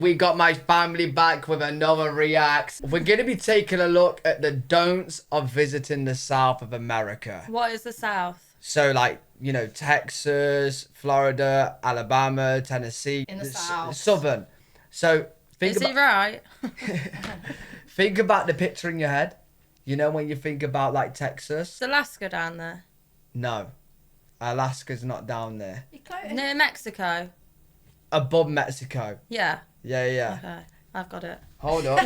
We got my family back with another react. We're going to be taking a look at the don'ts of visiting the South of America. What is the South? So, like, you know, Texas, Florida, Alabama, Tennessee. In the South. Southern. So, Is he right? think about the picture in your head. You know, when you think about, like, Texas. Is Alaska down there? No. Alaska's not down there. Near Mexico? Above Mexico. Yeah. Yeah. Okay, I've got it. Hold up.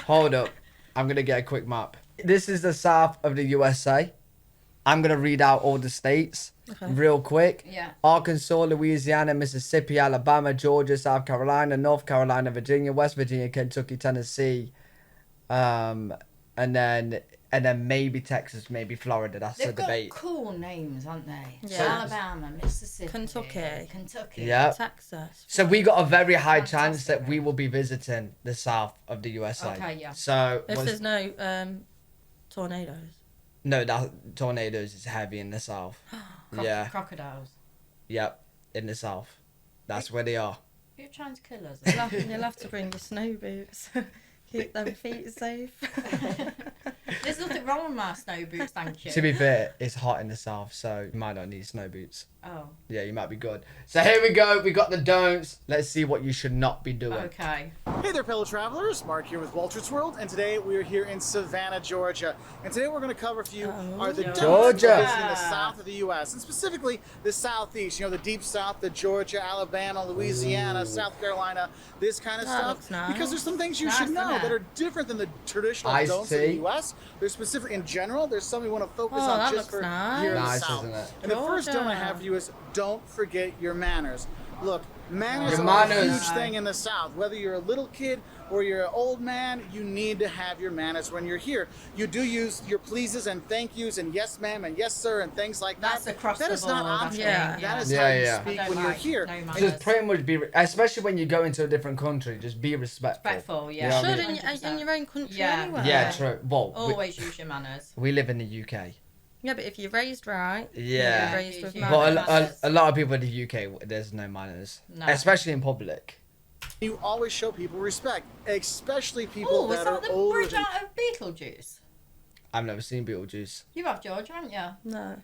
Hold up. I'm going to get a quick map. This is the south of the USA. I'm going to read out all the states real quick. Yeah. Arkansas, Louisiana, Mississippi, Alabama, Georgia, South Carolina, North Carolina, Virginia, West Virginia, Kentucky, Tennessee. And then maybe Texas, maybe Florida. That's They've a debate. got cool names, aren't they? Yeah. Alabama, Mississippi, Kentucky. Yeah. Texas. So we got a very high chance that we will be visiting the south of the USA. Okay, yeah. So If there's no tornadoes. no, that tornadoes is heavy in the south. Yeah. Crocodiles. Yep, in the south. That's where they are. You're trying to kill us. You'll have to bring your snow boots. Keep them feet safe. There's nothing wrong with my snow boots, thank you. To be fair, it's hot in the south, so you might not need snow boots. Oh. Yeah, you might be good. So here we go. We got the don'ts. Let's see what you should not be doing. Okay. Hey there, fellow travelers. Mark here with Walter's World, and today we are here in Savannah, Georgia. And today we're going to cover for you are the don'ts Georgia. of visiting the south of the U.S., and specifically the southeast. You know, the deep south, the Georgia, Alabama, Louisiana, South Carolina, this kind of stuff. looks nice. Because there's some things you Nice, should know isn't it? that are different than the traditional Iced don'ts of the tea. U.S. There's specific in general. There's some we want to focus Oh, on that just looks for nice. here in Nice, the south. isn't it? And the first don't I Georgia. have for you is don't forget your manners. Look, manners Your are a manners. huge thing in the South. Whether you're a little kid or you're an old man, you need to have your manners when you're here. You do use your pleases and thank yous and yes ma'am and yes sir and things like that. That's across That the is not board, I optional. think. That is Yeah, how you yeah. speak I don't when you're like here. no And manners. Just pretty much be, especially when you go into a different country, just be respectful. Respectful, yeah. You know what I Should mean? in your own country Yeah. anyway. Yeah, true. Well, Always use your manners. we live in the UK. Yeah, but if you're raised right, Yeah. you're raised with Yeah. But manners. a lot of people in the UK, there's no manners. No. Especially in public. you always show people respect, especially people Oh, was that that are the older bridge than out of Beetlejuice? I've never seen Beetlejuice. You have, George, haven't you? No.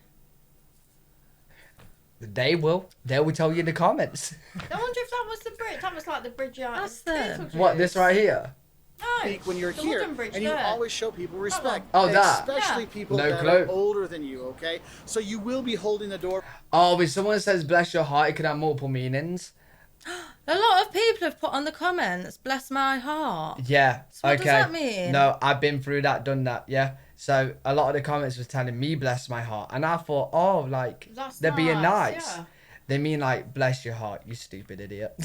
They will. They will tell you in the comments. I wonder if that was the bridge. That was like the bridge out That's of them. Beetlejuice. What, this right here? No. speak when you're the here, wooden bridge and you there. always show people respect. Oh, that? Especially Yeah. people No that clue. are older than you. Okay, so you will be holding the door. Oh, if someone says bless your heart, it could have multiple meanings. A lot of people have put on the comments, bless my heart. Yeah. So what okay. does that mean? No, I've been through that, done that. Yeah. So a lot of the comments was telling me bless my heart, and I thought, oh, like That's they're being nice. Yeah. They mean like bless your heart, you stupid idiot.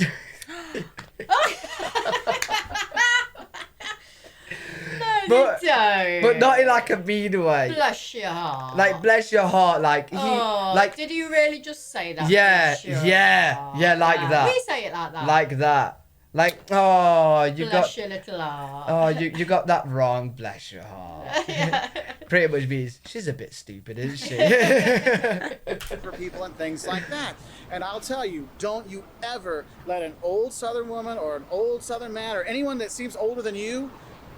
No, But- they don't. But not in like a mean way. Bless your heart. Like bless your heart, like he, Oh, like did you really just say that? Yeah, Bless your yeah, heart? yeah, like that. We say it like that. like that. Like oh, you Bless got your little heart. oh you got that wrong. Bless your heart. Yeah. Pretty much means she's a bit stupid, isn't she? For people and things like that. And I'll tell you, don't you ever let an old Southern woman or an old Southern man or anyone that seems older than you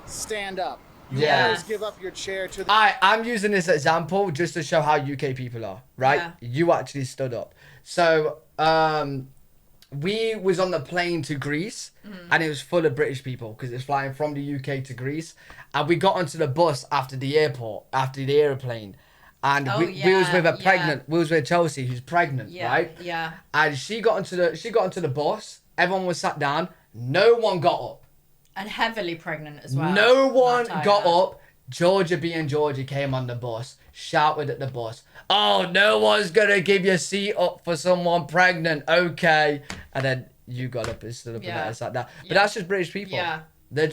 stand up. You Yeah. always give up your chair to the. I'm using this example just to show how UK people are, right? Yeah. You actually stood up. So, we was on the plane to Greece, and it was full of British people because it's flying from the UK to Greece. And we got onto the bus after the airport, after the airplane. And Oh, we was with a yeah. pregnant, we was with Chelsea, who's pregnant, Yeah, right? yeah. And she got onto the bus. Everyone was sat down. No one got up. And heavily pregnant as well. No one That I got heard. up. Georgia being Georgia came on the bus, shouted at the bus, "Oh, no one's gonna give your seat up for someone pregnant, okay?" And then you got up and stood up and Yeah. it's like that. But Yeah. that's just British people. Yeah. They're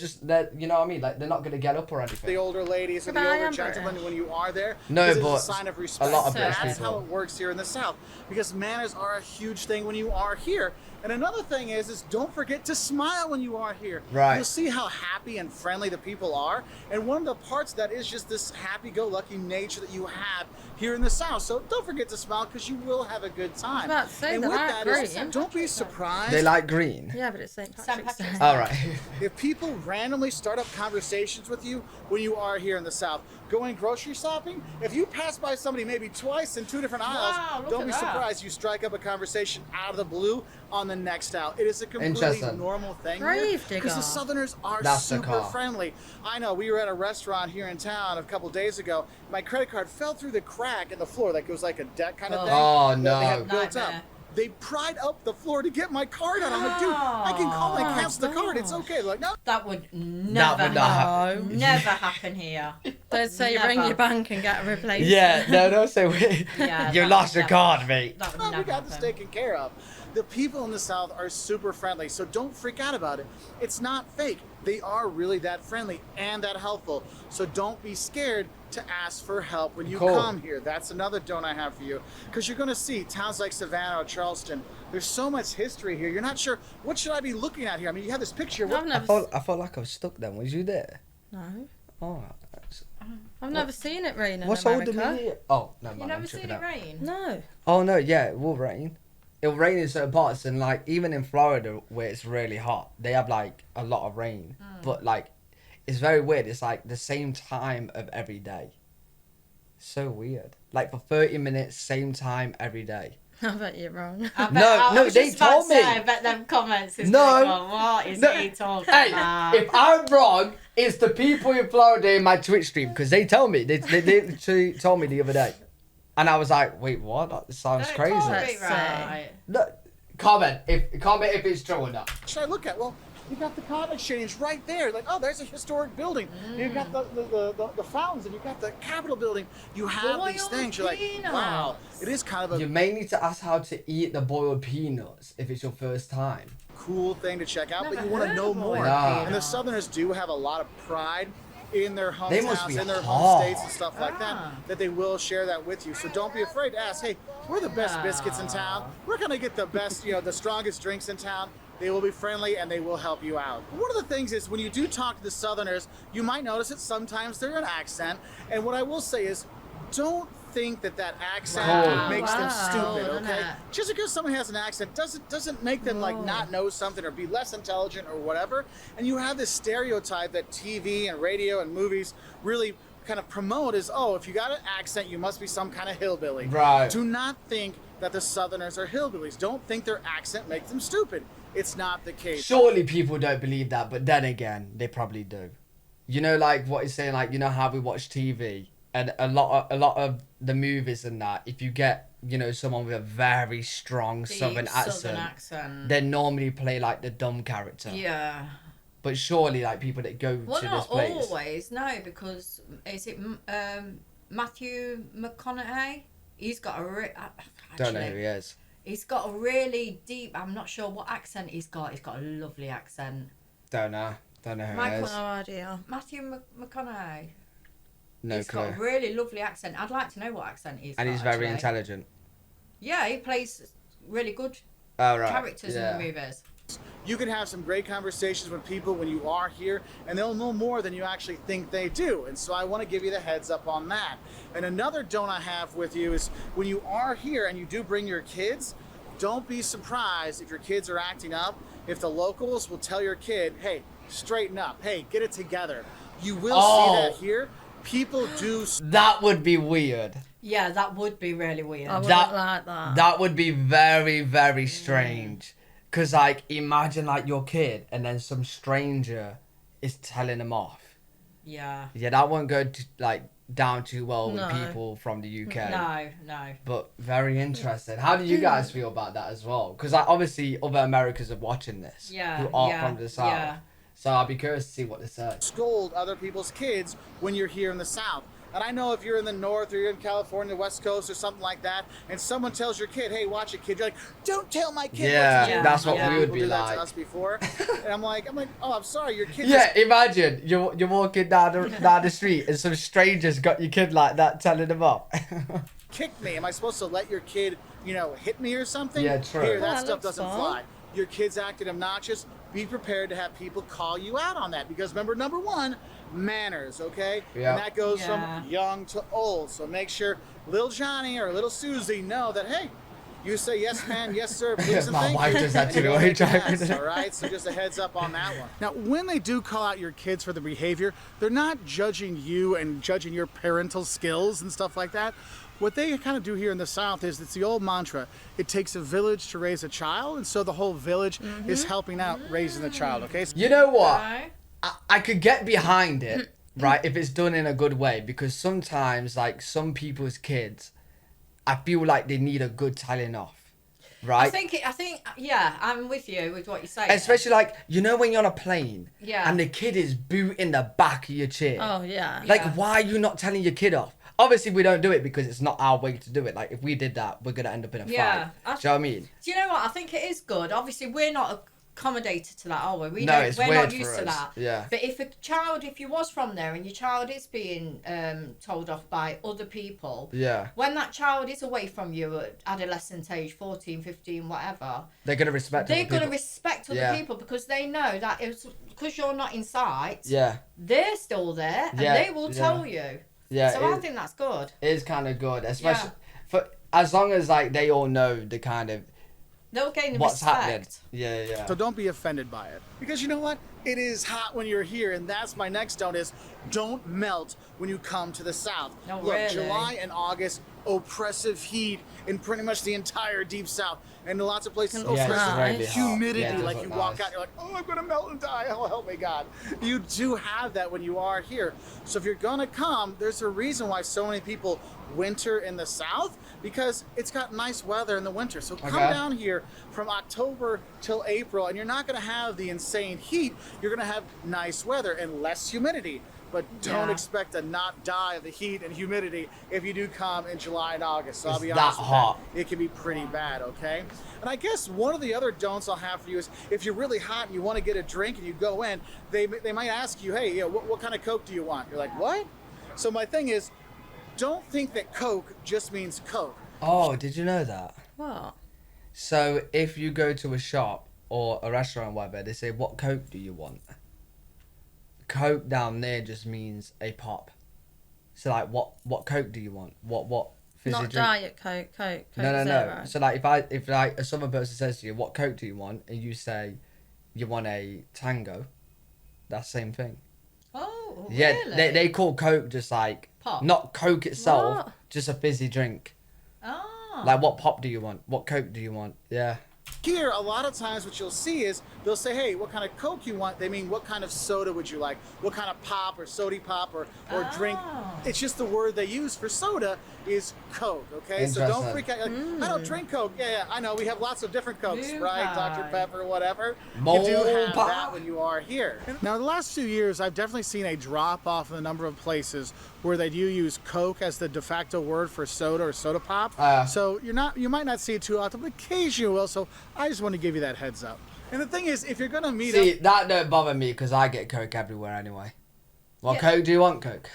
you know what I mean? Like they're not gonna get up or anything. The older ladies or the But I older am gentlemen British. when you are there. No, because but it's a sign of respect. a lot of British That's people. how it works here in the South. Because manners are a huge thing when you are here. And another thing is don't forget to smile when you are here. Right. You'll see how happy and friendly the people are. And one of the parts of that is just this happy-go-lucky nature that you have here in the South. So don't forget to smile because you will have a good time. I was about to say, and they with like that is, green. don't be surprised. They like green. Yeah, but it's St. Patrick's Day. Patrick's All right. If people randomly start up conversations with you when you are here in the South, going grocery shopping, if you pass by somebody maybe twice in 2 different aisles, Wow, look don't at be that. surprised you strike up a conversation out of the blue on the next out. It is a completely Interesting. normal thing Grave because the digger. Southerners are That's the super car. friendly. I know, we were at a restaurant here in town a couple days ago. My credit card fell through the crack in the floor, like it was like a deck kind of thing. Oh, that no. They had built up. Nightmare. They pried up the floor to get my card out. I'm like, dude, I can call and Oh, cancel the card. It's gosh. okay. They're like, no. That would never would not happen. happen. Never happen here. Don't say you ring Never. your bank and get a replacement. Yeah, no, don't say Yeah, you that lost would your never- card, mate. That would No, never we got this happen. taken care of. The people in the South are super friendly, so don't freak out about it. It's not fake. They are really that friendly and that helpful. So don't be scared to ask for help when you Cool. come here. That's another don't I have for you. Because you're going to see towns like Savannah or Charleston. There's so much history here. You're not sure, what should I be looking at here? I mean, you have this picture. I've What, never, I felt like I was stuck then. Was you there? no, Oh. I've never seen it rain in What's America. older than me? Oh, no, You man, never I'm seen tripping it out. rain? No. Oh no, yeah, it will rain. It'll rain in certain parts, and like even in Florida where it's really hot, they have like a lot of rain. But like, it's very weird. It's like the same time of every day. So weird. Like for 30 minutes, same time every day. I bet you're wrong. I bet, No, I no, was they just about told to say, me. I bet them comments is No. going, what is No. he talking Hey, about? if I'm wrong, it's the people in Florida in my Twitch stream because they tell me. They literally told me the other day, and I was like, wait, what? That sounds Don't crazy. call Let's me see. right. Look, comment if it's true or not. should I look at? Well, you got the cotton exchange right there. Like, oh, there's a historic building. You've got the fountains, and you've got the Capitol building. You have these Boiled things. You're like, wow, peanuts. it is kind of a You may need to ask how to eat the boiled peanuts if it's your first time. cool thing to check out, but Never you want to heard know of more. boiled Nah. And the Southerners do have a lot of pride in their They must hometowns, be in their hot. home states and stuff like Ah. that they will share that with you. So don't be afraid to ask, hey, we're the best biscuits in town. We're going to get the best, the strongest drinks in town. They will be friendly and they will help you out. One of the things is when you do talk to the Southerners, you might notice that sometimes they're an accent. And what I will say is, don't think that accent Wow. makes them Wow. stupid, Isn't okay? it? Just because someone has an accent doesn't make them like not know something or be less intelligent or whatever. And you have this stereotype that TV and radio and movies really kind of promote is, oh, if you got an accent, you must be some kind of hillbilly. Right. Do not think that the Southerners are hillbillies. Don't think their accent makes them stupid. It's not the case. Surely people don't believe that, but then again, they probably do. You know, like what he's saying, like you know how we watch TV, and a lot of the movies and that. If you get someone with a very strong Deep southern accent, accent. they normally play like the dumb character. Yeah. But surely, like people that go Well, to this not place, always, no, because is it Matthew McConaughey? He's got a don't know who he is. He's got a really deep. I'm not sure what accent he's got. He's got a lovely accent. Don't know who Michael- he is. No idea. Matthew No McConaughey. He's clue. got a really lovely accent. I'd like to know what accent he's And got. he's very actually. intelligent. Yeah, he plays really good Oh right. characters yeah. in the movies. You can have some great conversations with people when you are here, and they'll know more than you actually think they do. And so I want to give you the heads up on that. And another don't I have with you is when you are here and you do bring your kids, don't be surprised if your kids are acting up, if the locals will tell your kid, hey, straighten up, hey, get it together. You will see that here. People do. That would be weird. Yeah, that would be really weird. I wouldn't That- like that. That would be very, very strange. Cause like imagine like your kid and then some stranger is telling them off. Yeah. Yeah, that won't go down too well No. with people from the UK. No. But very interesting. How do you guys feel about that as well? Because like, obviously other Americans are watching this Yeah, who aren't yeah, from the South. yeah. So I'll be curious to see what they say. Scold other people's kids when you're here in the South. And I know if you're in the North or you're in California, West Coast or something like that, and someone tells your kid, hey, watch it, kid, you're like, don't tell my kid Yeah, what to do. that's what Yeah, we would people be do that like. to us before. And I'm like, oh, I'm sorry, your kid Yeah, imagine you're walking down the street and some strangers got your kid like that telling them off. just kicked me. Am I supposed to let your kid, hit me or something? Yeah, true. Here, Oh, that that stuff looks doesn't fun. fly. your kid's acting obnoxious, be prepared to have people call you out on that. Because remember, number one, manners, okay? Yeah. And that goes Yeah. from young to old. So make sure little Johnny or little Susie know that, hey, you say yes, ma'am, yes, sir, please, and My thank wife you. does that and too, you right? make yes, all right? So just a heads up on that one. Now, when they do call out your kids for the behavior, they're not judging you and judging your parental skills and stuff like that. What they kind of do here in the South is it's the old mantra, it takes a village to raise a child, and so the whole village is helping out raising the child, okay? So You know what? Right. I could get behind it, right, if it's done in a good way, because sometimes, like, some people's kids, I feel like they need a good telling off, right? I think, yeah, I'm with you with what you're saying. Especially, like, you know when you're on a plane, Yeah. and the kid is booting the back of your chair. Oh, yeah. Like, Yeah. why are you not telling your kid off? Obviously, we don't do it because it's not our way to do it. Like, if we did that, we're going to end up in a Yeah. fight. Do you know what I mean? Do you know what? I think it is good. Obviously, we're not accommodated to that, are we? No, it's we're weird not used for to us. that. Yeah. But if you was from there and your child is being told off by other people, Yeah. when that child is away from you at adolescent age, 14, 15, whatever, They're going to respect they're other going to people. respect other Yeah. people because they know that it's because you're not in sight, Yeah. they're still there and Yeah, they will yeah. tell you. Yeah. So I think that's good. It is kind of good, especially for as long as, like, they all know the kind of They'll gain the what's respect. happening. Yeah, yeah. So don't be offended by it. Because you know what? It is hot when you're here, and that's my next don't is don't melt when you come to the South. No, Look, really? July and August, oppressive heat in pretty much the entire deep South. And in lots of places, Yeah, it's oppressive really hot. humidity. Yeah, it does like look you walk nice. out, you're like, oh, I'm gonna melt and die. Oh, help me God. You do have that when you are here. So if you're gonna come, there's a reason why so many people winter in the South, because it's got nice weather in the winter. So come Okay. down here from October till April, and you're not going to have the insane heat. You're going to have nice weather and less humidity. But don't Yeah. expect to not die of the heat and humidity if you do come in July and August. So I'll It's be that honest with hot. that. It can be pretty bad, okay? And I guess one of the other don'ts I'll have for you is if you're really hot and you want to get a drink and you go in, they might ask you, hey, what kind of Coke do you want? You're like, what? So my thing is, don't think that Coke just means Coke. Oh, did you know that? What? So if you go to a shop or a restaurant, whatever, they say, "What Coke do you want?" Coke down there just means a pop. So like, what Coke do you want? What fizzy Not drink? Diet Coke, Coke No. Zero. So like, if like a southern person says to you, "What Coke do you want?" and you say, "You want a Tango," that's the same thing. Oh, Yeah, really? they call Coke just like Pop. not Coke itself, What? just a fizzy drink. Oh. Like, what pop do you want? What Coke do you want? Yeah. Here, a lot of times what you'll see is they'll say, hey, what kind of Coke you want? They mean, what kind of soda would you like? What kind of pop or sody pop or drink? Oh. It's just the word they use for soda is Coke, okay? So don't Interesting. freak out. Like, I don't drink Coke. Yeah, I know. We have lots of different Cokes, Moon right? pie. Dr. Pepper, whatever. Moon You do have pie. that when you are here. Now, the last few years, I've definitely seen a drop off in the number of places where they do use Coke as the de facto word for soda or soda pop. So you might not see it too often, but occasionally you will. So I just want to give you that heads up. And the thing is, if you're gonna meet See, up, that don't bother me because I get Coke everywhere anyway. What Yeah. Coke do you want, Coke?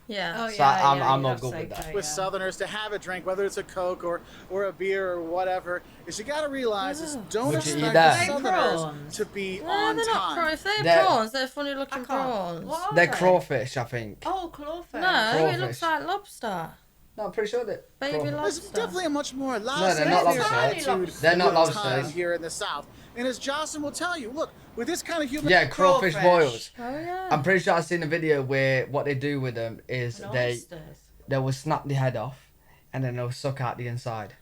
Yeah. Oh, So yeah, I'm yeah, all you have good to with say that. Coke, with yeah. Southerners to have a drink, whether it's a Coke or a beer or whatever, is you got to realize is don't Would you eat expect that? the Southerners Prawns. to be No, on they're not time. prawns. If they're They're- prawns, they're funny I looking can't. prawns. What are They're they? crawfish, I think. Oh, clawfish. No, it Crawfish. looks like lobster. No, I'm pretty sure that. Baby crawfish. There's lobster. definitely a much more they're not laissez-faire lobsters. attitude They're not with time lobsters. here in the South. And as Jocelyn will tell you, look, with this kind of human, Yeah, crawfish boils. Oh yeah. I'm pretty sure I've seen a video where what they do with them is And they oysters. will snap the head off and then they'll suck out the inside.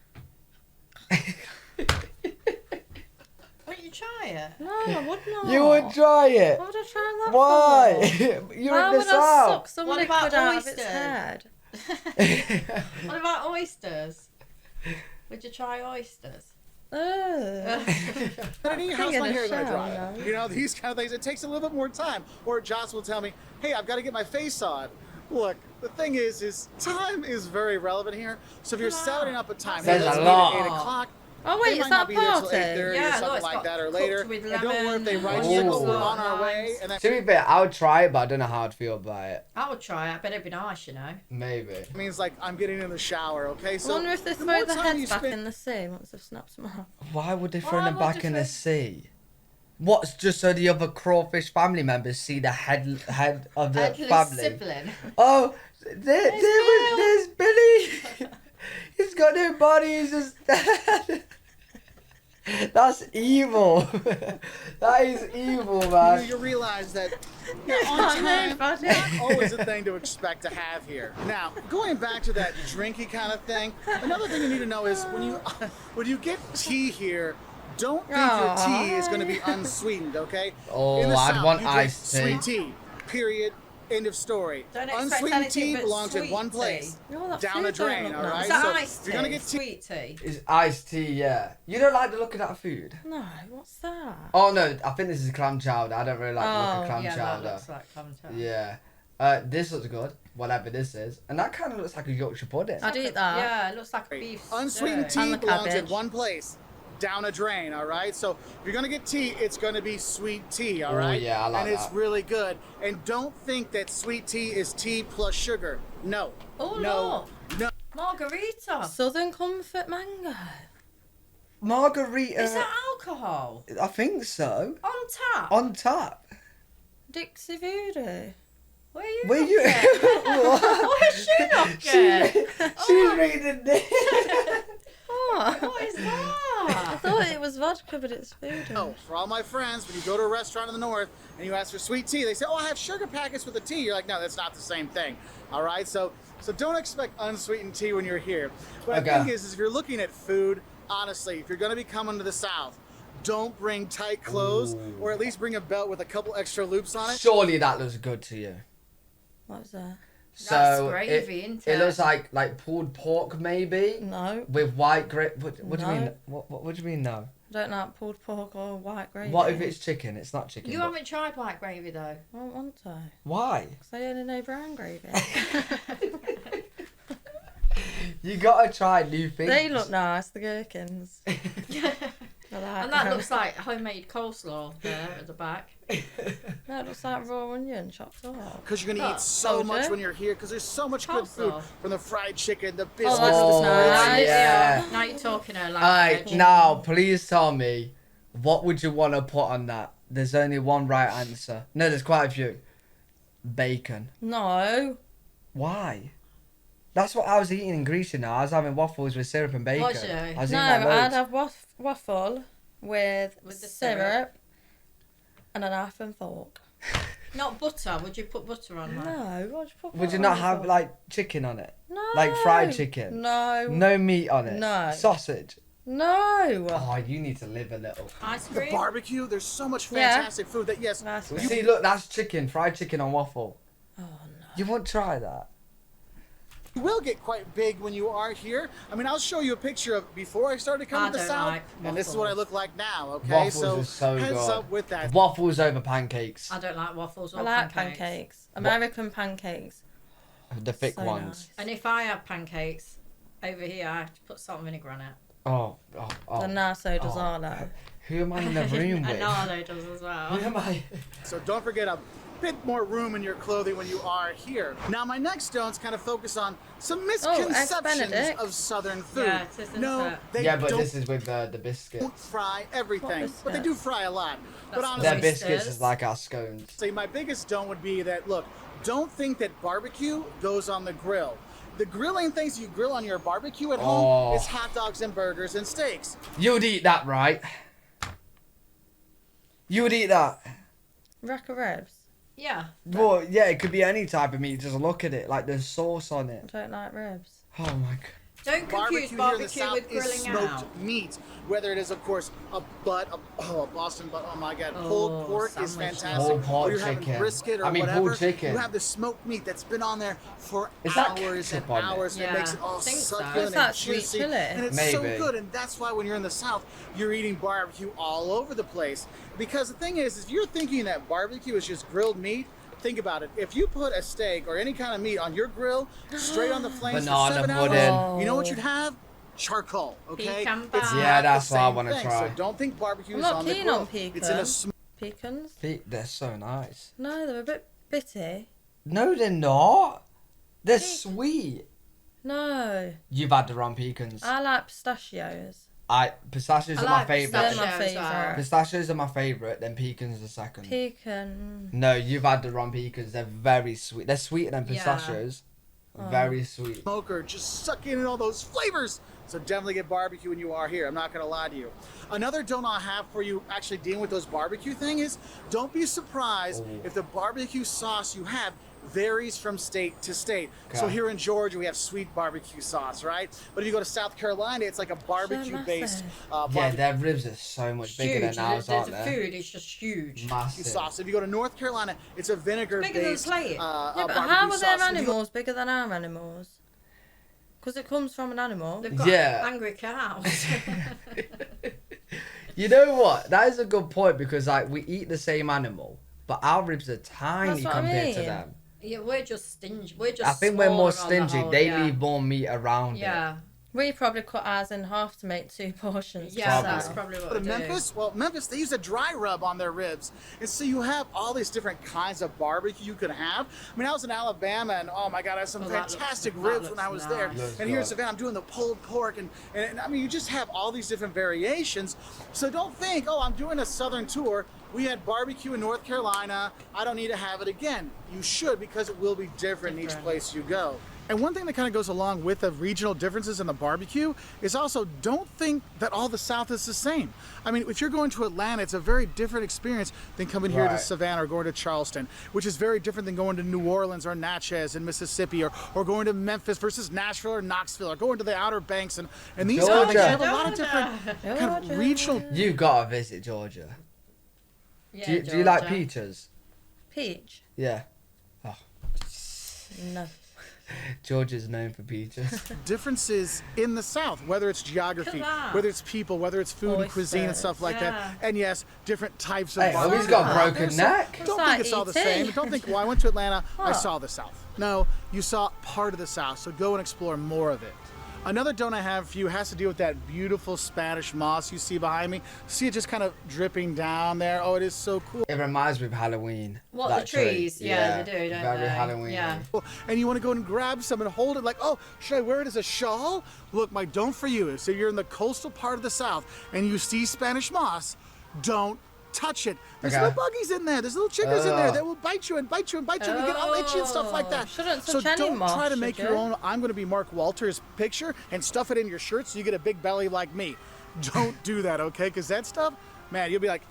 Won't you try it? No, I would not. You would try it. Why would I try that Why? for? You're Why in the would I suck south. some What liquid about out of its oysters? head? What about oysters? Would you try oysters? Ugh. Kennedy, how's in my a hair gonna shell, dry? no? You know, these kind of things. It takes a little bit more time. Or Joss will tell me, hey, I've got to get my face on. Look, the thing is time is very relevant here. So if you're Come on. setting up a time, Says hey, let's a meet lot. at 8 o'clock. Oh wait, They is might that not a be there till party? 8:30 or Yeah, something it's like got that or cooked later. with And don't worry if they lemon, write onions, sickle salt, on our way. limes. And that To be fair, I would try it, but I don't know how I'd feel about it. I would try it. I bet it'd be nice, you know. Maybe. means like I'm getting in the shower, okay? I So wonder if they the more throw the time you heads back spend- in the sea once they've snapped them off. Why would they throw Why them would back they in the throw- sea? What's just so the other crawfish family members see the head of the Headless family? sibling. Oh, there's Billy. He's got no body. He's just dead. That's evil. That is evil, man. you realize that on time, not always a thing to expect to have here. Now, going back to that drinky kind of thing, another thing you need to know is when you get tea here, don't think your tea is going to be unsweetened, okay? Oh, In the I'd South, want you drink iced tea. sweet tea. Period. End of story. Don't expect Unsweetened anything tea but belongs in sweet one tea. place. Oh, that Down a food don't drain, look all nice. right? Is that So iced if you're gonna tea? get tea, Sweet tea. It's iced tea, yeah. You don't like the look of that food? No, what's that? Oh no, I think this is clam chowder. I don't really like the look Oh, of clam Yeah, that chowder. looks like clam chowder. Yeah. This looks good, whatever this is. And that kind of looks like a Yorkshire pudding. I'd eat that. Yeah, it looks like a beef unsweetened stew. tea And the belongs in cabbage. one place. Down a drain, all right? So if you're gonna get tea, it's gonna be sweet tea, all right? yeah, I like And it's that. really good. And don't think that sweet tea is tea plus sugar. No. Oh, No. No. Margarita. Southern Comfort mango. Margarita. Is that alcohol? I think so. On tap? On top. Dixie Voodoo. Where are you? Were you? What is she not getting? She's reading this. What? What is I that? thought it was vodka, but it's voodoo. Oh, for all my friends, when you go to a restaurant in the north and you ask for sweet tea, they say, "Oh, I have sugar packets with the tea." You're like, "No, that's not the same thing." All right, so don't expect unsweetened tea when you're here. What Okay. I think is if you're looking at food, honestly, if you're going to be coming to the South, don't bring tight clothes, or at least bring a belt with a couple extra loops on it. Surely that looks good to you. What was that? That's gravy, isn't It it? looks like pulled pork maybe No, with white gravy. What do you No. mean? What do you mean no? I don't like pulled pork or white gravy. What if it's chicken? It's not chicken. You but- haven't tried white gravy though. I don't want to. Why? Because I only know brown gravy. You gotta try new things. They look nice, the gherkins. I like And that them. looks like homemade coleslaw there at the back. No, it looks like raw onion chopped up. Because you're going to Oh, eat so oh, much do? when you're here, because there's so much good food. Coleslaw. From the fried chicken, the Oh, biscuits, that the looks spaghetti. nice. Yeah. Now you're talking her Alright, language. now please tell me, what would you want to put on that? There's only one right answer. No, there's quite a few. Bacon. No. Why? That's what I was eating in Greece, you know. I was having waffles with syrup and bacon. Was you? I was No, eating that I'd loads. have waffle with With the syrup, syrup. and a knife and fork. Not butter. Would you put butter on that? No, what'd you put Would you butter not on have for? like chicken on it? No. Like fried chicken? No. No meat on it? No. Sausage? No. Oh, you need to live a little. Ice The cream? barbecue, there's so much Yeah. fantastic food that, yes, Nice. You see, look, that's chicken. Fried chicken on waffle. Oh no. You won't try that? you will get quite big when you are here. I mean, I'll show you a picture of before I started coming I to the don't South, like and this is what I waffles. look like now, okay? Waffles is so heads good. up with that. Waffles over pancakes. I don't like waffles or I like pancakes. pancakes. American pancakes. The thick So ones. nice. And if I have pancakes over here, I have to put salt and vinegar on it. Oh. And now so does Oh. Arlo. Who am I in the room And with? Nardo does as well. Who am I? So don't forget a bit more room in your clothing when you are here. Now, my next stones kind of focus on some eggs misconceptions Benedict. of Southern food. Yeah, it is, isn't no, it? they Yeah, but don't this is with the biscuits. fry everything, What but they biscuits? do fry a lot. But That's honestly, Their biscuits Oysters. is like our scones. say my biggest stone would be that, look, don't think that barbecue goes on the grill. The grilling things you grill on your barbecue at home Oh. is hot dogs and burgers and steaks. You'd eat that, right? You would eat that. Rack of ribs. Yeah. Well, yeah, it could be any type of meat. Just look at it. Like there's sauce on I it. don't like ribs. Oh my god. Don't confuse Barbecue here in the barbecue South with is grilling smoked out. meat. Whether it is, of course, a butt, a Boston butt, oh my god, Oh, pulled pork is sandwich. fantastic. Pulled pork or you're having chicken. brisket or I mean, whatever. pulled chicken. You have the smoked meat that's been on there for Is that hours and ketchup on it? hours, and it Yeah, makes it all I think so. succulent What's and that, sweet juicy. chili? And it's so Maybe. good, and that's why when you're in the South, you're eating barbecue all over the place. Because the thing is, if you're thinking that barbecue is just grilled meat, think about it. If you put a steak or any kind of meat on your grill, straight on the flames for Banana 7 hours, pudding. you know what you'd have? charcoal, okay? Pecan It's pie. not Yeah, the that's what I same wanna thing. try. So don't think barbecue I'm is not on the keen grill. on pecans. It's in a sm- Pecans? They're so nice. No, they're a bit bitty. No, they're not. They're sweet. No, You've had the wrong pecans. I like pistachios. Pistachios I are my like favourite. They're pistachio my as well. favourite. Pistachios are my favourite, then pecans are second. Pecan. No, you've had the wrong pecans. They're very sweet. They're sweeter than Yeah. pistachios. Very sweet. smoker, just sucking in all those flavors. So definitely get barbecue when you are here. I'm not gonna lie to you. Another don't I have for you actually dealing with those barbecue thing is don't be surprised if the barbecue sauce you have varies from state to state. So Okay. here in Georgia we have sweet barbecue sauce, right? But if you go to South Carolina, it's like a barbecue-based Yeah, barbecue their ribs are so much bigger Huge. than ours, The aren't they? food is just huge. Massive. sauce. If you go to North Carolina, it's a vinegar-based Bigger than a plate. Yeah, but barbecue how are sauce. their If you go- animals bigger than our animals? Because it comes from an animal. They've got Yeah. angry cows. You know what? That is a good point because like we eat the same animal, but our ribs are tiny That's what I compared to mean. them. Yeah, we're just stingy. We're just. I think we're more smaller on the stingy. whole, They yeah. leave more meat around it. Yeah. We probably cut ours in half to make 2 portions. Yeah, Probably. that's probably what Go to we do. Memphis? Well, Memphis, they use a dry rub on their ribs. And so you have all these different kinds of barbecue you could have. I mean, I was in Alabama, and oh my God, I had some Oh, that fantastic looks- that ribs when I was looks there. nice. Looks And here in good. Savannah, I'm doing the pulled pork. And I mean, you just have all these different variations. So don't think, oh, I'm doing a Southern tour. We had barbecue in North Carolina. I don't need to have it again. You should, because it will be different in each Different. place you go. And one thing that kind of goes along with the regional differences in the barbecue is also don't think that all the South is the same. I mean, if you're going to Atlanta, it's a very different experience than coming here to Right. Savannah or going to Charleston, which is very different than going to New Orleans or Natchez in Mississippi or going to Memphis versus Nashville or Knoxville or going to the Outer Banks. And these kind of things, you have a lot of different kind of regional. You gotta visit Georgia. Yeah, Do you like Georgia. peaches? Peach? Yeah. No. Georgia's known for peaches. Differences in the South, whether it's geography, Look at that. whether it's people, whether it's food and cuisine and Oysters. stuff like that. Yeah. And yes, different types of Hey, oh, he's barbecue. got a broken There's neck. Don't It's think like it's all the ET. same. Don't think, well, I went to Atlanta, I Huh. saw the South. No, you saw part of the South, so go and explore more of it. Another don't I have for you has to deal with that beautiful Spanish moss you see behind me. See it just kind of dripping down there. Oh, it is so cool. It reminds me of Halloween. What, that the trees? tree. Yeah, they do, don't very they? Halloween. Yeah. And you want to go and grab some and hold it like, oh, should I wear it as a shawl? Look, my don't for you is if you're in the coastal part of the South and you see Spanish moss, don't touch it. There's Okay. little buggies in there. There's little chiggers in there that will bite you and bite you and bite you and get all itchy and stuff like that. Shouldn't So touch any don't moss, try to should make you? your own. I'm going to be Mark Walter's picture and stuff it in your shirt so you get a big belly like me. Don't do that, okay? Because that stuff, man, you'll be like,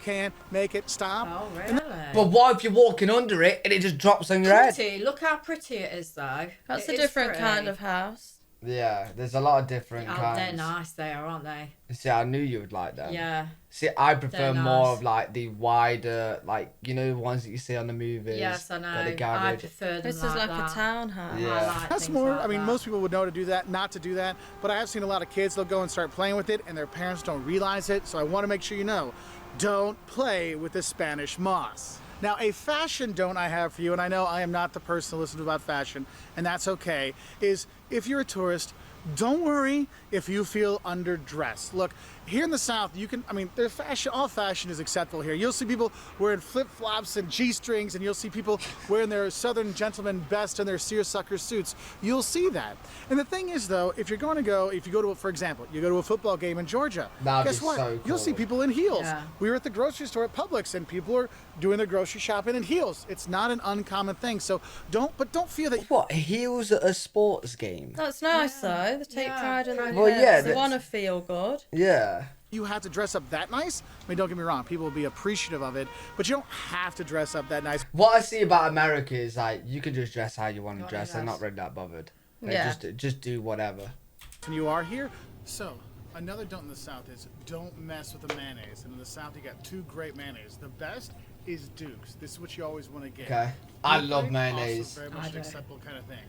can't make it stop. Oh, really? But what if you're walking under it and it just drops on your head? Pretty. Look how pretty it is, though. That's It a is different pretty. kind of house. Yeah, there's a lot of different Oh, kinds. they're nice there, aren't they? See, I knew you would like them. Yeah. See, I prefer They're more nice. of like the wider, like you know, the ones that you see on the movies. Yes, I know. Like the I garage. prefer them This is like like that. a townhouse. Yeah. I like That's things more, like I mean, that. most people would know to do that, not to do that. But I have seen a lot of kids, they'll go and start playing with it, and their parents don't realize it. So I want to make sure you know, don't play with the Spanish moss. Now, a fashion don't I have for you, and I know I am not the person to listen to about fashion, and that's okay, is if you're a tourist, don't worry if you feel underdressed. Look, here in the South, you can, I mean, there's fashion, all fashion is acceptable here. You'll see people wearing flip-flops and G-strings, and you'll see people wearing their Southern gentleman best and their seersucker suits. You'll see that. And the thing is, though, if you go to, for example, you go to a football game in Georgia, That'd guess be what? so You'll see cool. people in heels. Yeah. We were at the grocery store at Publix, and people are doing their grocery shopping in heels. It's not an uncommon thing. So don't feel that What, heels at a sports game? That's nice though. They take Yeah, pride in their pride Well, looks. yeah, They that's- want to feel good. Yeah. you have to dress up that nice. I mean, don't get me wrong, people will be appreciative of it, but you don't have to dress up that nice. What I see about America is like you can just dress how you want to Not dress. They're really not really that bothered. They Yeah. just do whatever. When you are here. So, another don't in the South is don't mess with the mayonnaise. And in the South, you got 2 great mayonnaise. The best is Duke's. This is what you always want to get. Okay. I Blue love Plate, mayonnaise. Also very much I an do. acceptable kind of thing.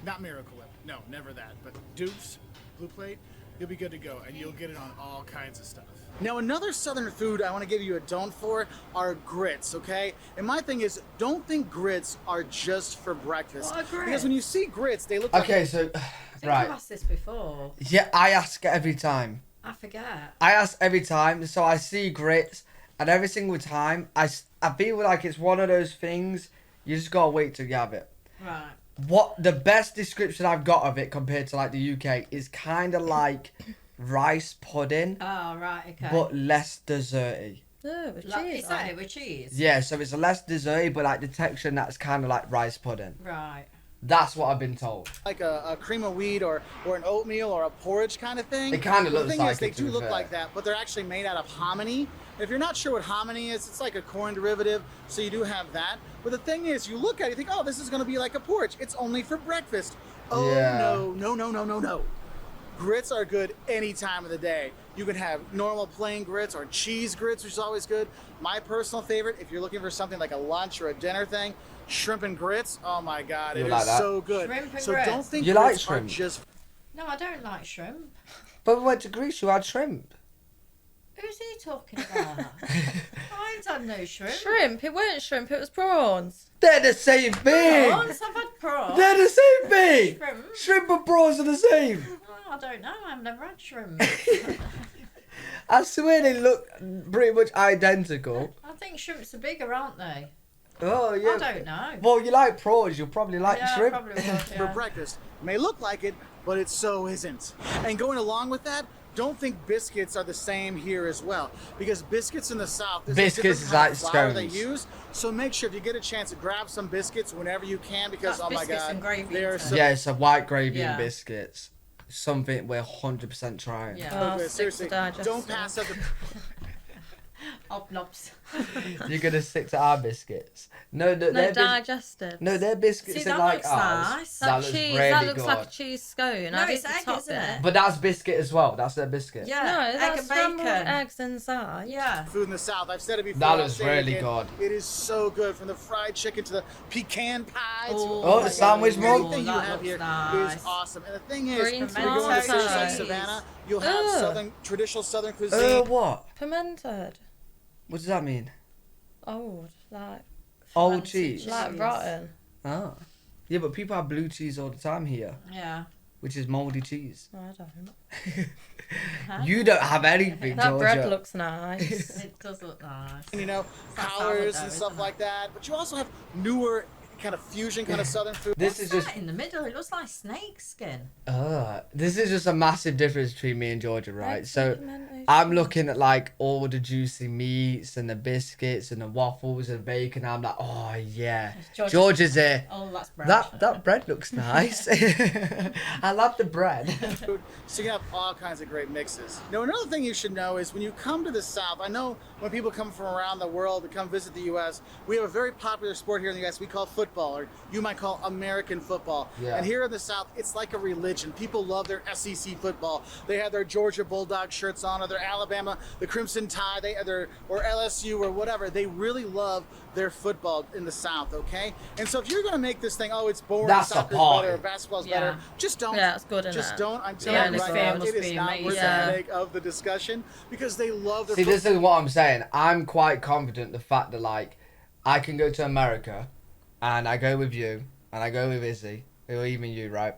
Not Miracle Whip. No, never that. But Duke's, Blue Plate, you'll be good to go, and you'll get it on all kinds of stuff. Now, another Southern food I want to give you a don't for are grits, okay? And my thing is, don't think grits are just for breakfast. What are grits? Because when you see grits, they look Okay, like... so I think right. I've asked this before. Yeah, I ask every time. I forget. I ask every time, so I see grits, and every single time, I feel like it's one of those things, you just gotta wait till you have it. Right. What the best description I've got of it compared to like the UK is kind of like rice pudding, Oh, right, okay. but less desserty. Oh, with Like, cheese is that on. it with cheese? Yeah, so it's less desserty, but like the texture that's kind of like rice pudding. Right. That's what I've been told. like a cream of wheat or an oatmeal or a porridge kind of thing. It kinda The looks thing like is, they it, to do be look fair. like that, but they're actually made out of hominy. If you're not sure what hominy is, it's like a corn derivative, so you do have that. But the thing is, you look at it, you think, oh, this is going to be like a porridge. It's only for breakfast. Oh, Yeah. no. Grits are good any time of the day. You can have normal plain grits or cheese grits, which is always good. My personal favorite, if you're looking for something like a lunch or a dinner thing, shrimp and grits. Oh my God, You it like is that? so good. Shrimp and so grits. don't think You like grits are shrimp? just No, I don't like shrimp. But we went to Greece, you had shrimp. Who's he talking about? I ain't had no shrimp. Shrimp? It weren't shrimp, it was prawns. They're the same thing! Prawns? I've had prawns. They're the same thing! Shrimp? Shrimp and prawns are the same! Oh, I don't know. I've never had shrimp. I swear they look pretty much identical. I think shrimps are bigger, aren't they? Oh, yeah. I don't know. Well, you like prawns, you'll probably like yeah, shrimp. probably would, for yeah. breakfast. May look like it, but it so isn't. And going along with that, don't think biscuits are the same here as well, because biscuits in the South, there's Biscuits a is different like kind of flour they scones. use. So make sure if you get a chance to grab some biscuits whenever you can, because That's oh my biscuits God, and gravy, they are isn't so it? Yeah, it's a white gravy Yeah. and biscuits. Something we're 100% trying. Yeah. Oh, good. sticks Seriously, to digest don't stuff. pass up the Obnobs. You're gonna stick to our biscuits. No, No, they're digested. no, their biscuits See, are that like looks ours. nice. That looks cheese, really that looks good. like a cheese scone. No, I've it's eaten the egg, top isn't bit. it? But that's biscuit as well. That's their biscuit. Yeah. No, egg that's and scrambled bacon. eggs inside. Yeah. food in the South. I've said it before. That I'll looks say it really again. good. It is so good, from the fried chicken to the pecan pie. to, Oh, the my sandwich God, mug. Anything you That have looks here nice. is awesome. And the thing is, Green when you're going to tomato cities like cheese. Savannah, you'll have Ugh. traditional Southern cuisine. What? Fermented. What does that mean? Old. Like Old Fancy cheese. like rotten. Oh. Yeah, but people have blue cheese all the time here, Yeah. which is mouldy cheese. I don't. You don't have anything, That Georgia. bread looks nice. It does look nice. You know, like collars sourdough, and stuff isn't it? like that. But you also have newer kind of fusion kind of Southern food. This is just That in the middle, it looks like snake skin. this is just a massive difference between me and Georgia, right? Eggs So and pimento I'm cheese. looking at like all the juicy meats and the biscuits and the waffles and bacon. I'm like, oh yeah, Georgia's- Georgia's here. Oh, that's bread. That bread looks nice. I love the bread. food, so you can have all kinds of great mixes. Now, another thing you should know is when you come to the South, I know when people come from around the world to come visit the U.S., we have a very popular sport here in the U.S. we call football, or you might call American football. Yeah. And here in the South, it's like a religion. People love their SEC football. They have their Georgia Bulldog shirts on, or their Alabama, the Crimson Tide, or LSU, or whatever. They really love their football in the South, okay? And so if you're going to make this thing, oh, it's boring, That's a soccer's party. better, basketball's Yeah. better, just don't. Yeah, it's good, Just innit? don't. I'm The telling you right atmosphere now, must it is be not worth amazing. the Yeah. headache of the discussion, because they love their See, football. this is what I'm saying. I'm quite confident the fact that like I can go to America, and I go with you, and I go with Izzy, or even you, right?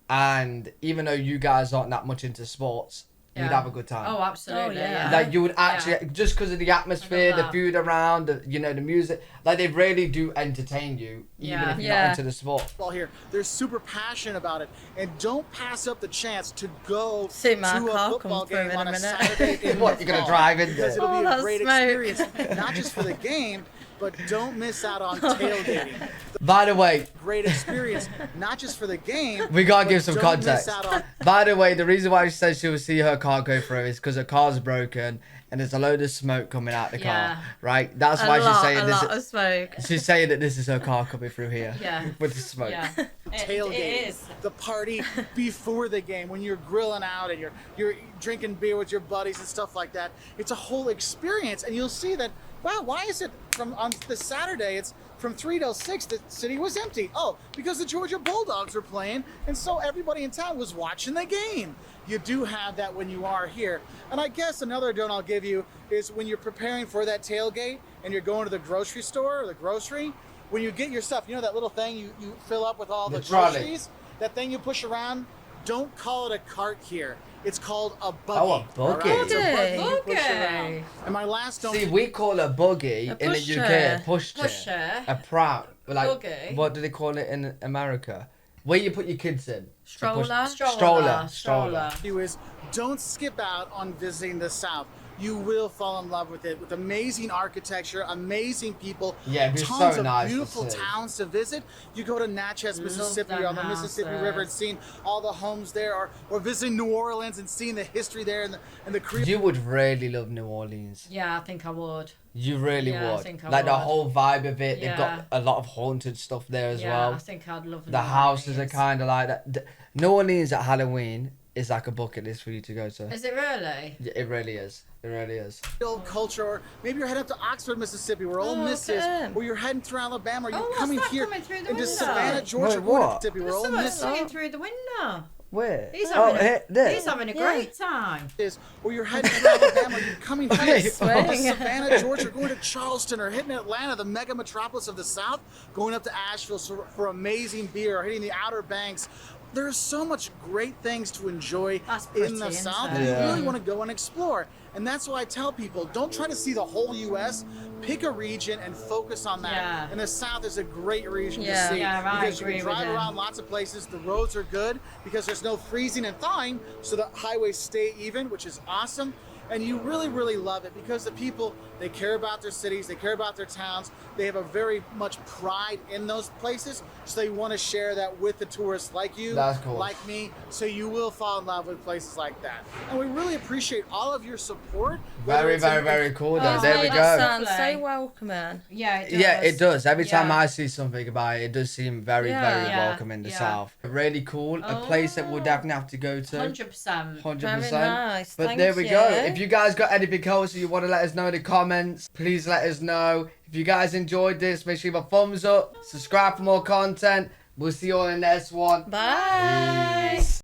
And even though you guys aren't that much into sports, you'd Yeah. have a good time. Oh, absolutely. Oh, yeah. yeah. Like you would actually, just because of the atmosphere, the that. food around, the music, like they really do entertain you, even Yeah. if you're Yeah. not into the sport. Football here. They're super passionate about it, and don't pass up the chance to go See my to a car football come through game in on a a minute. Saturday in What, the you're gonna fall, drive in because there? it'll Oh, be a that's great smoke. experience, not just for the game, but don't miss out on tailgating. By the way, Great experience, not just for the game. we gotta but give some don't context. Miss out on By the way, the reason why she says she will see her car go through is because her car's broken and there's a load of smoke coming out the Yeah. car. Right? That's A why lot, she's saying a this. lot of smoke. She's saying that this is her car coming through here. Yeah. With the smoke. Yeah. tailgate, It is. the party before the game, when you're grilling out and you're drinking beer with your buddies and stuff like that. It's a whole experience, and you'll see that wow, why is it on this Saturday, it's from 3 till 6, the city was empty? Oh, because the Georgia Bulldogs were playing, and so everybody in town was watching the game. You do have that when you are here. And I guess another don't I'll give you is when you're preparing for that tailgate and you're going to the grocery store or the grocery, when you get your stuff, you know that little thing you fill up with all the trolley. groceries? That thing you push around? Don't call it a cart here. It's called a buggy. Oh, a buggy. All right? It's a buggy you push Buggy. around. And my last don't... See, we call a buggy in the UK a pushchair. Pusher. A pram. Like, Buggy. what do they call it in America? Where you put your kids in. Stroller. Stroller. You is don't skip out on visiting the South. You will fall in love with it, with amazing architecture, amazing people, Yeah, it'd be tons so of nice to beautiful see. towns to visit. You go to Natchez, Mississippi, them on the Mississippi houses. River and seeing all the homes there, or visiting New Orleans and seeing the history there and the Creole. You would really love New Orleans. Yeah, I think I would. You really Yeah, I would. think I Like the would. whole vibe of it. They've Yeah. got a lot of haunted stuff there as Yeah, well. I think I'd love The houses are kind of like that. New Orleans at Halloween is like a bucket list for you to go to. Is it really? Yeah, it really is. It really is. Culture, or maybe you're heading up to Oxford, Mississippi, where Ole Oh, Miss look is, at 'em. or you're heading through Alabama, or you're Oh, what's coming that here coming through the into window? Savannah, Georgia, Wait, we're in what? Mississippi, where Ole Someone's Miss looking through the window. Where? He's oh, having, here, there. he's having a Yeah. great time. is, or you're heading to Alabama, or you're coming here Wait, to swing. Savannah, Georgia, going to Charleston, or hitting Atlanta, the mega metropolis of the South, going up to Asheville for amazing beer, or hitting the Outer Banks. There's so much great things to enjoy That's in pretty, the isn't South. it? And you Yeah. really want to go and explore. And that's why I tell people, don't try to see the whole U.S. Pick a region and focus on that. Yeah. And the South is a great region Yeah. to see Yeah, I because you agree can with drive him. around lots of places. The roads are good because there's no freezing and thawing, so the highways stay even, which is awesome. And you really, really love it because the people, they care about their cities, they care about their towns, they have a very much pride in those places, so they want to share that with the tourists like you, That's cool. like me, so you will fall in love with places like that. And we really appreciate all of your support. whether Very, it's very, in- very cool. Oh, Then. There we it go. sounds Lovely. so welcoming. Yeah, it does. Yeah, it does. Every time Yeah. I see something about it, it does seem very, Yeah. very Yeah, welcome in the yeah. South. Really cool. A place that we'll definitely have to go to. 100%. 100%. Very nice. But Thank there we go. you. If you guys got anything else you want to let us know in the comments, please let us know. If you guys enjoyed this, make sure you give a thumbs up, subscribe for more content. We'll see you all in the next one. Bye. Peace.